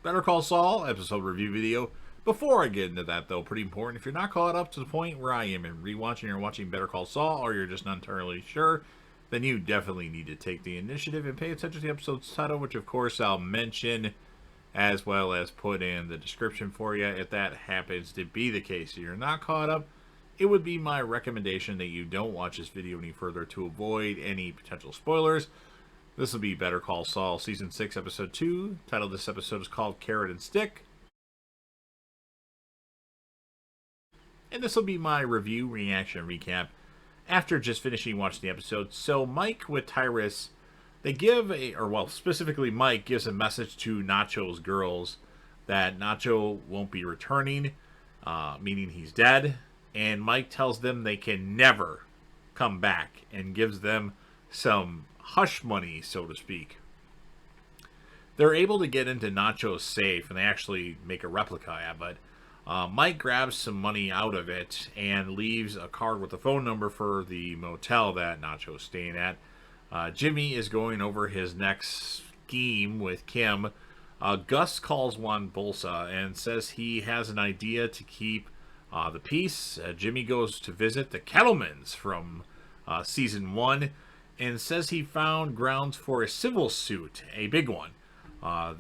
Better Call Saul episode review video. Before I get into that, though, pretty important, if you're not caught up to the point where I am in rewatching or watching Better Call Saul, or you're just not entirely sure, then you definitely need to take the initiative and pay attention to the episode's title, which of course I'll mention as well as put in the description for you. If that happens to be the case, if you're not caught up, it would be my recommendation that you don't watch this video any further to avoid any potential spoilers. This will be Better Call Saul Season 6, Episode 2. The title of this episode is called Carrot and Stick. And this will be my review, reaction, recap after just finishing watching the episode. So Mike with Tyrus, they give specifically Mike gives a message to Nacho's girls that Nacho won't be returning, meaning he's dead. And Mike tells them they can never come back and gives them some hush money, so to speak. They're able to get into Nacho's safe, and they actually make a replica of it. Mike grabs some money out of it and leaves a card with a phone number for the motel that Nacho's staying at. Jimmy is going over his next scheme with Kim. Gus calls Juan Bolsa and says he has an idea to keep the peace. Jimmy goes to visit the Kettlemans from Season 1 and says he found grounds for a civil suit, a big one.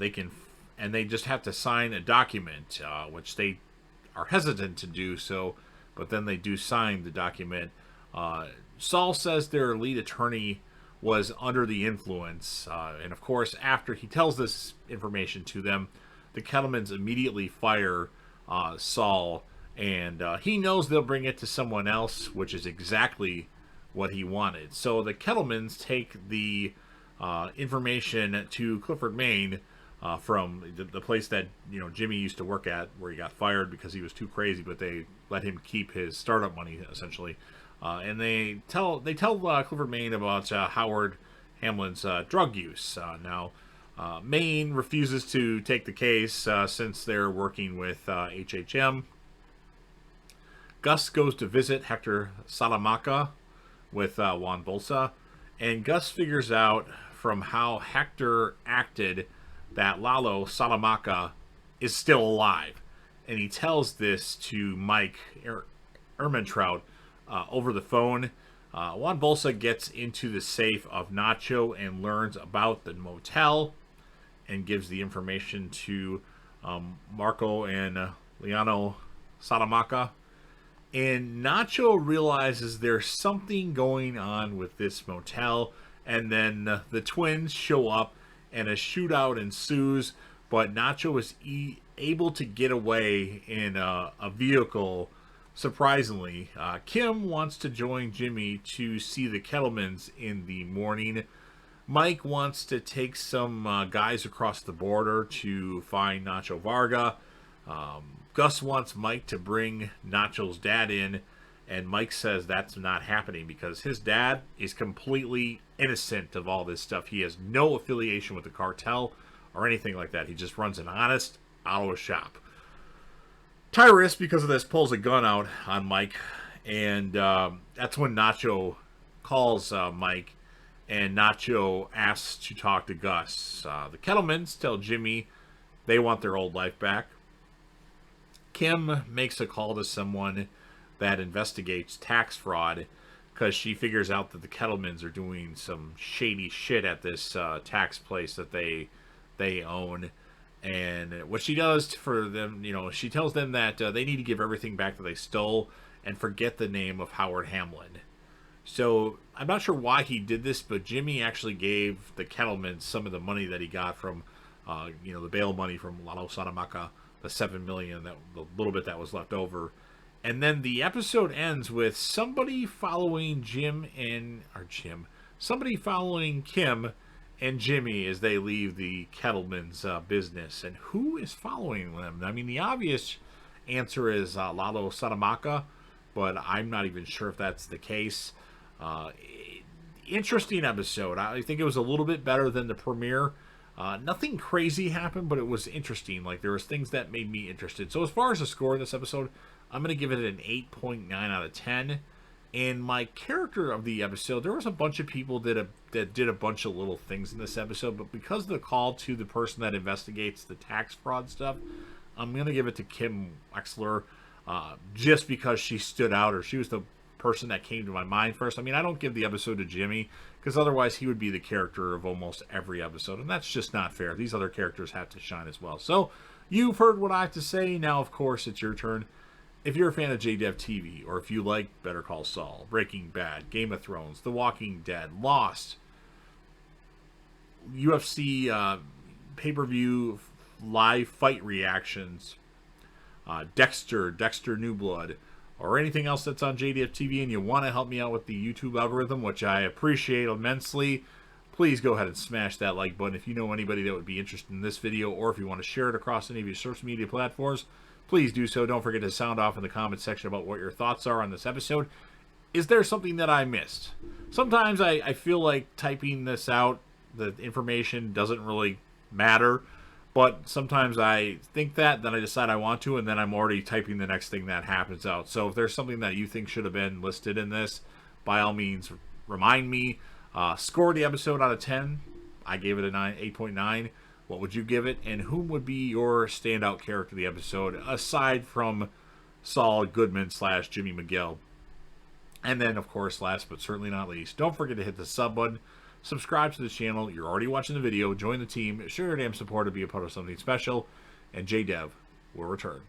They just have to sign a document, which they are hesitant to do so, but then they do sign the document. Saul says their lead attorney was under the influence, and of course, after he tells this information to them, the Kettlemans immediately fire Saul, and he knows they'll bring it to someone else, which is exactly what he wanted. So the Kettlemans take the information to Clifford, Maine, from the place that Jimmy used to work at, where he got fired because he was too crazy, but they let him keep his startup money essentially. And they tell Clifford, Maine about Howard Hamlin's drug use. Now, Maine refuses to take the case since they're working with HHM. Gus goes to visit Hector Salamanca with Juan Bolsa, and Gus figures out from how Hector acted that Lalo Salamanca is still alive, and he tells this to Mike Ehrmantraut over the phone. Juan Bolsa gets into the safe of Nacho and learns about the motel and gives the information to Marco and Leonardo Salamanca. And Nacho realizes there's something going on with this motel, and then the twins show up and a shootout ensues, but Nacho is able to get away in a vehicle, surprisingly. Kim wants to join Jimmy to see the Kettlemans in the morning. Mike wants to take some guys across the border to find Nacho Varga. Gus wants Mike to bring Nacho's dad in, and Mike says that's not happening because his dad is completely innocent of all this stuff. He has no affiliation with the cartel or anything like that. He just runs an honest auto shop. Tyrus, because of this, pulls a gun out on Mike, and that's when Nacho calls Mike, and Nacho asks to talk to Gus. The Kettlemans tell Jimmy they want their old life back. Kim makes a call to someone that investigates tax fraud because she figures out that the Kettlemans are doing some shady shit at this tax place that they own. And what she does for them, she tells them that they need to give everything back that they stole and forget the name of Howard Hamlin. So I'm not sure why he did this, but Jimmy actually gave the Kettlemans some of the money that he got from, the bail money from Lalo Salamanca, the $7 million, that the little bit that was left over. And then the episode ends with somebody following somebody following Kim and Jimmy as they leave the Kettlemans' business. And who is following them? I mean, the obvious answer is Lalo Salamanca, but I'm not even sure if that's the case. Interesting episode. I think it was a little bit better than the premiere. Nothing crazy happened, but it was interesting. Like, there was things that made me interested. So as far as the score of this episode, I'm going to give it an 8.9 out of 10. And my character of the episode, there was a bunch of people that did a bunch of little things in this episode, but because of the call to the person that investigates the tax fraud stuff, I'm going to give it to Kim Wexler, just because she stood out, or she was the person that came to my mind first. I mean, I don't give the episode to Jimmy, because otherwise he would be the character of almost every episode, and that's just not fair. These other characters have to shine as well. So, you've heard what I have to say. Now, of course, it's your turn. If you're a fan of JDev TV, or if you like Better Call Saul, Breaking Bad, Game of Thrones, The Walking Dead, Lost, UFC pay-per-view live fight reactions, Dexter New Blood, or anything else that's on JDF TV, and you want to help me out with the YouTube algorithm, which I appreciate immensely, please go ahead and smash that like button. If you know anybody that would be interested in this video, or if you want to share it across any of your social media platforms, please do so. Don't forget to sound off in the comments section about what your thoughts are on this episode. Is there something that I missed? Sometimes I feel like typing this out, the information doesn't really matter. But sometimes I think that, then I decide I want to, and then I'm already typing the next thing that happens out. So if there's something that you think should have been listed in this, by all means, remind me. Score the episode out of 10. I gave it a 8.9. What would you give it? And whom would be your standout character of the episode, aside from Saul Goodman / Jimmy McGill? And then, of course, last but certainly not least, don't forget to hit the sub button. Subscribe to the channel. You're already watching the video. Join the team. Share your damn support to be a part of something special. And JDev will return.